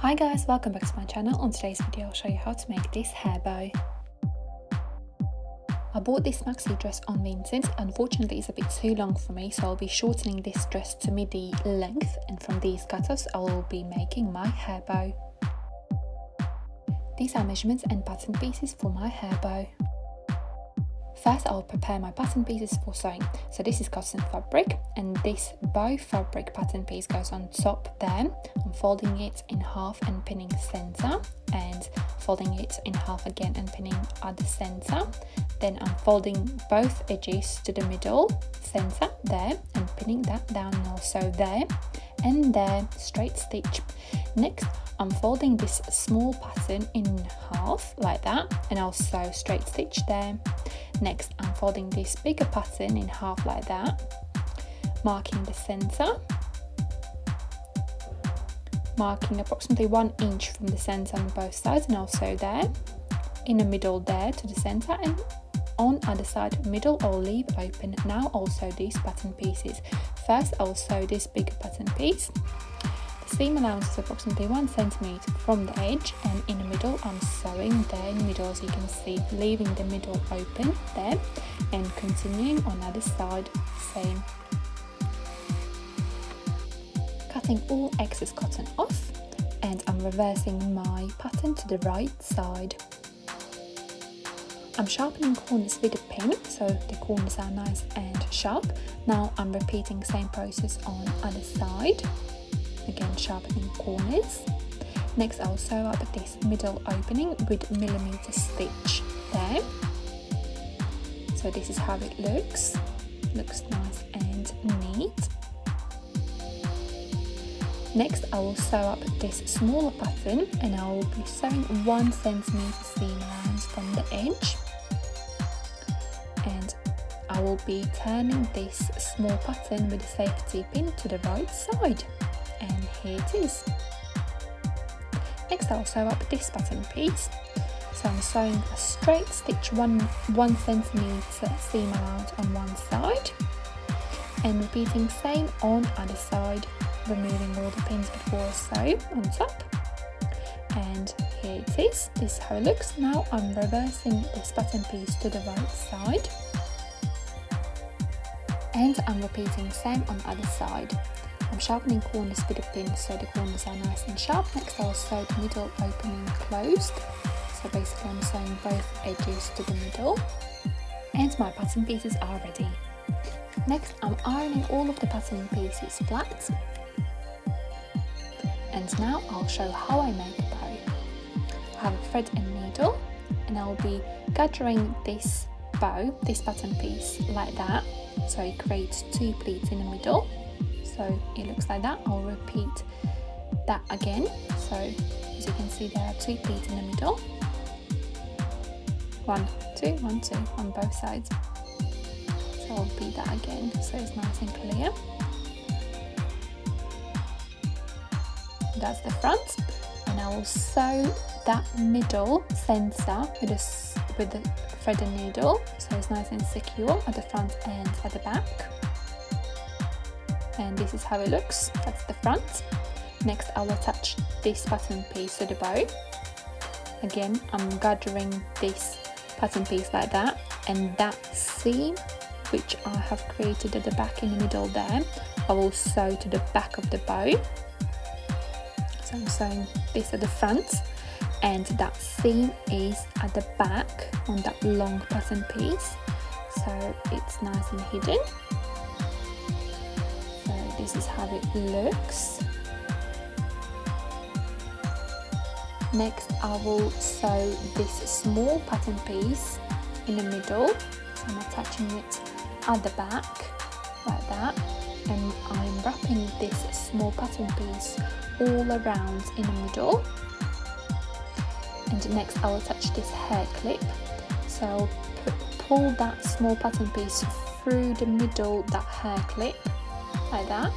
Hi guys, welcome back to my channel. On today's video I'll show you how to make this hair bow. I bought this maxi dress on Vinted. Unfortunately it's a bit too long for me, so I'll be shortening this dress to midi length, and from these cutoffs I will be making my hair bow. These are measurements and pattern pieces for my hair bow. First I'll prepare my pattern pieces for sewing. So this is cotton fabric, and this bow fabric pattern piece goes on top there. I'm folding it in half and pinning center, and folding it in half again and pinning at the center. Then I'm folding both edges to the middle center there and pinning that down also there and there, straight stitch. Next I'm folding this small pattern in half like that, and I'll sew straight stitch there. Next I'm folding this bigger pattern in half like that, marking the center, marking approximately 1 inch from the center on both sides, and I'll sew there, in the middle there to the center, and on other side middle I'll leave open. Now I'll sew these pattern pieces. First I'll sew this bigger pattern piece. The seam allowance is approximately 1 centimeter from the edge, and in the middle I'm sewing there in the middle, as you can see, leaving the middle open there and continuing on other side same. Cutting all excess cotton off, and I'm reversing my pattern to the right side. I'm sharpening corners with a pin so the corners are nice and sharp. Now I'm repeating the same process on other side. Again sharpening corners. Next I'll sew up this middle opening with millimeter stitch there. So this is how it looks nice and neat. Next I will sew up this smaller pattern, and I will be sewing 1 centimeter seam allowance from the edge, and I will be turning this small pattern with a safety pin to the right side. And here it is. Next I'll sew up this pattern piece. So I'm sewing a straight stitch 1 centimeter seam allowance on one side, and repeating same on other side, removing all the pins before I sew on top. And here it is. This is how it looks. Now I'm reversing this pattern piece to the right side, and I'm repeating same on other side. I'm sharpening corners with a pin so the corners are nice and sharp. Next I'll sew the middle opening closed. So basically I'm sewing both edges to the middle, and my pattern pieces are ready. Next I'm ironing all of the pattern pieces flat. And now I'll show how I make a bow. I have a thread and needle, and I'll be gathering this bow, this pattern piece, like that, so it creates 2 pleats in the middle. So it looks like that. I'll repeat that again. So as you can see, there are 2 pleats in the middle. 1, 2, 1, 2 on both sides. So I'll repeat that again so it's nice and clear. That's the front, and I will sew that middle center with the thread and needle so it's nice and secure at the front and at the back. And this is how it looks. That's the front. Next I'll attach this pattern piece to the bow. Again I'm gathering this pattern piece like that, and that seam which I have created at the back in the middle there, I will sew to the back of the bow. So I'm sewing this at the front, and that seam is at the back on that long pattern piece, so it's nice and hidden. So this is how it looks. Next I will sew this small pattern piece in the middle, so I'm attaching it at the back like that, and I'm wrapping this small pattern piece all around in the middle. And next I'll attach this hair clip, so I'll pull that small pattern piece through the middle, that hair clip like that,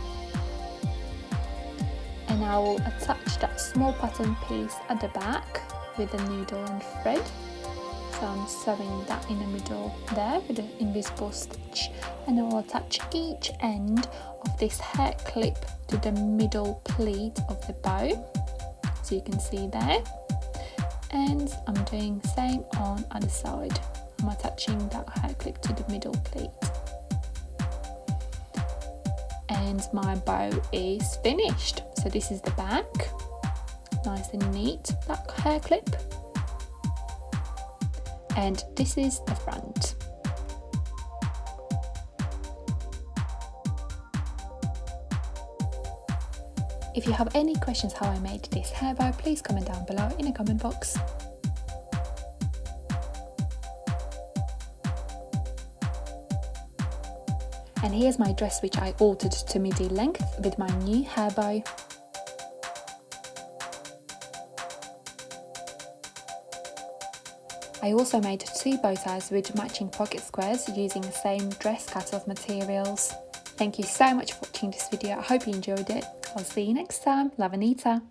and I will attach that small pattern piece at the back with a needle and thread. So I'm sewing that in the middle there with an invisible stitch, and I will attach each end of this hair clip to the middle pleat of the bow. as you can see there. And I'm doing the same on other side. I'm attaching that hair clip to the middle pleat. And my bow is finished. So this is the back, nice and neat black hair clip. And this is the front. If you have any questions how I made this hair bow, please comment down below in the comment box. And here's my dress which I altered to midi length with my new hair bow. I also made 2 bow ties with matching pocket squares using the same dress cut-off materials. Thank you so much for watching this video. I hope you enjoyed it. I'll see you next time. Love, Anita.